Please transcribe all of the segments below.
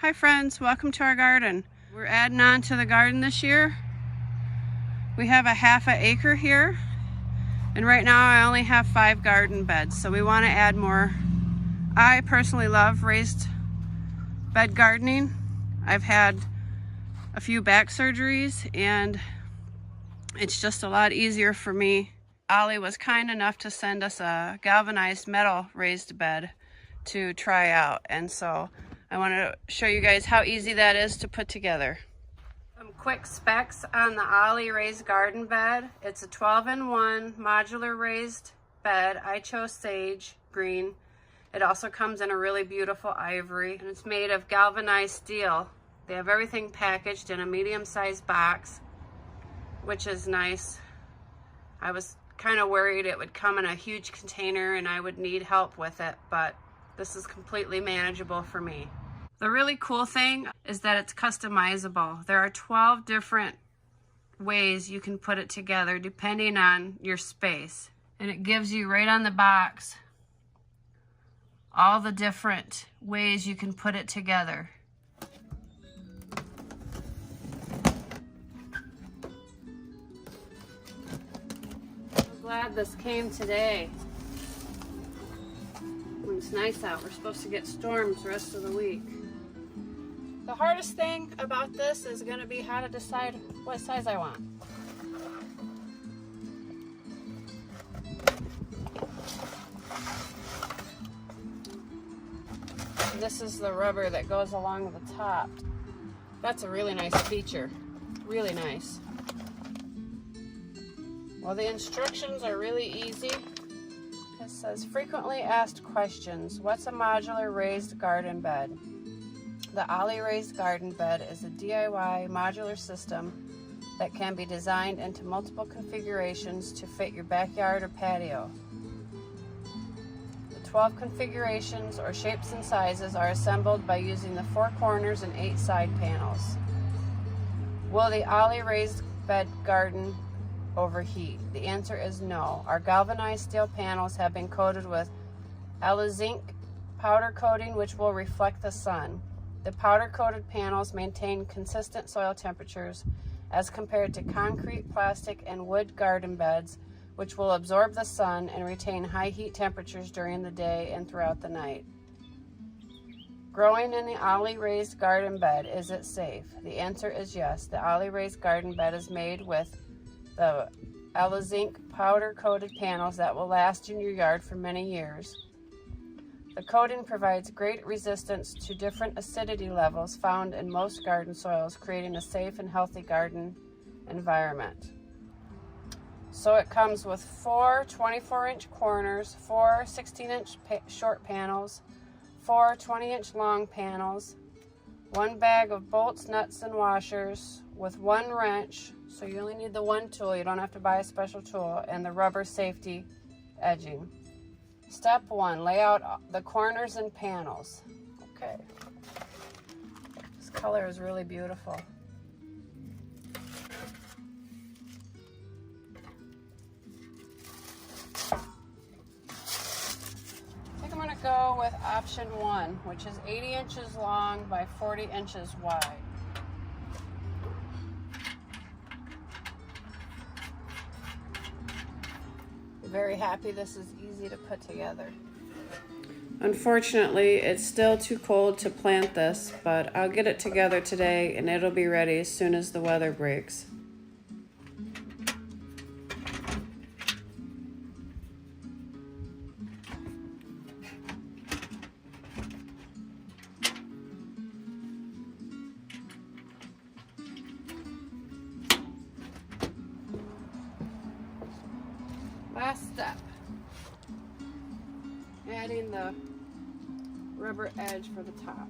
Hi friends, welcome to our garden. We're adding on to the garden this year. We have a half an acre here, and right now I only have 5 garden beds, so we want to add more. I personally love raised bed gardening. I've had a few back surgeries and it's just a lot easier for me. Ollie was kind enough to send us a galvanized metal raised bed to try out, and so I want to show you guys how easy that is to put together. Some quick specs on the Ollie raised garden bed. It's a 12-in-1 modular raised bed. I chose sage green. It also comes in a really beautiful ivory, and it's made of galvanized steel. They have everything packaged in a medium-sized box, which is nice. I was kind of worried it would come in a huge container and I would need help with it, but this is completely manageable for me. The really cool thing is that it's customizable. There are 12 different ways you can put it together depending on your space. And it gives you right on the box all the different ways you can put it together. I'm glad this came today. When it's nice out, we're supposed to get storms the rest of the week. The hardest thing about this is going to be how to decide what size I want. This is the rubber that goes along the top. That's a really nice feature. Really nice. Well, the instructions are really easy. It says frequently asked questions. What's a modular raised garden bed? The Ollie raised garden bed is a DIY modular system that can be designed into multiple configurations to fit your backyard or patio. The 12 configurations or shapes and sizes are assembled by using the 4 corners and 8 side panels. Will the Ollie raised bed garden overheat? The answer is no. Our galvanized steel panels have been coated with zinc powder coating, which will reflect the sun. The powder-coated panels maintain consistent soil temperatures as compared to concrete, plastic, and wood garden beds, which will absorb the sun and retain high heat temperatures during the day and throughout the night. Growing in the Ollie raised garden bed, is it safe? The answer is yes. The Ollie raised garden bed is made with the zinc powder-coated panels that will last in your yard for many years. The coating provides great resistance to different acidity levels found in most garden soils, creating a safe and healthy garden environment. So it comes with 4 24-inch corners, 4 16-inch short panels, 4 20-inch long panels, 1 bag of bolts, nuts, and washers with 1 wrench, so you only need the 1 tool, you don't have to buy a special tool, and the rubber safety edging. Step 1, lay out the corners and panels. Okay. This color is really beautiful. I think I'm going to go with option 1, which is 80 inches long by 40 inches wide. Very happy this is easy to put together. Unfortunately, it's still too cold to plant this, but I'll get it together today and it'll be ready as soon as the weather breaks. Last step, adding the rubber edge for the top.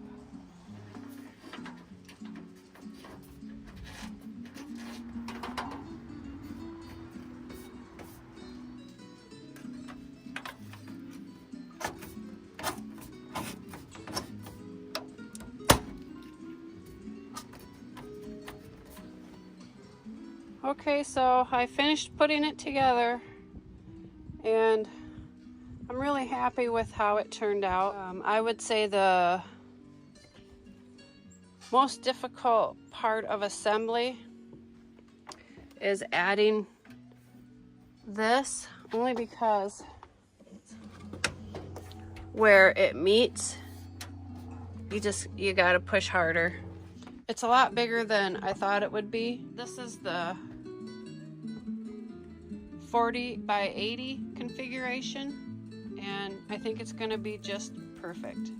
Okay, so I finished putting it together and I'm really happy with how it turned out. I would say the Most difficult part of assembly is adding this, only because where it meets, you gotta push harder. It's a lot bigger than I thought it would be. This is the 40 by 80 configuration, and I think it's gonna be just perfect.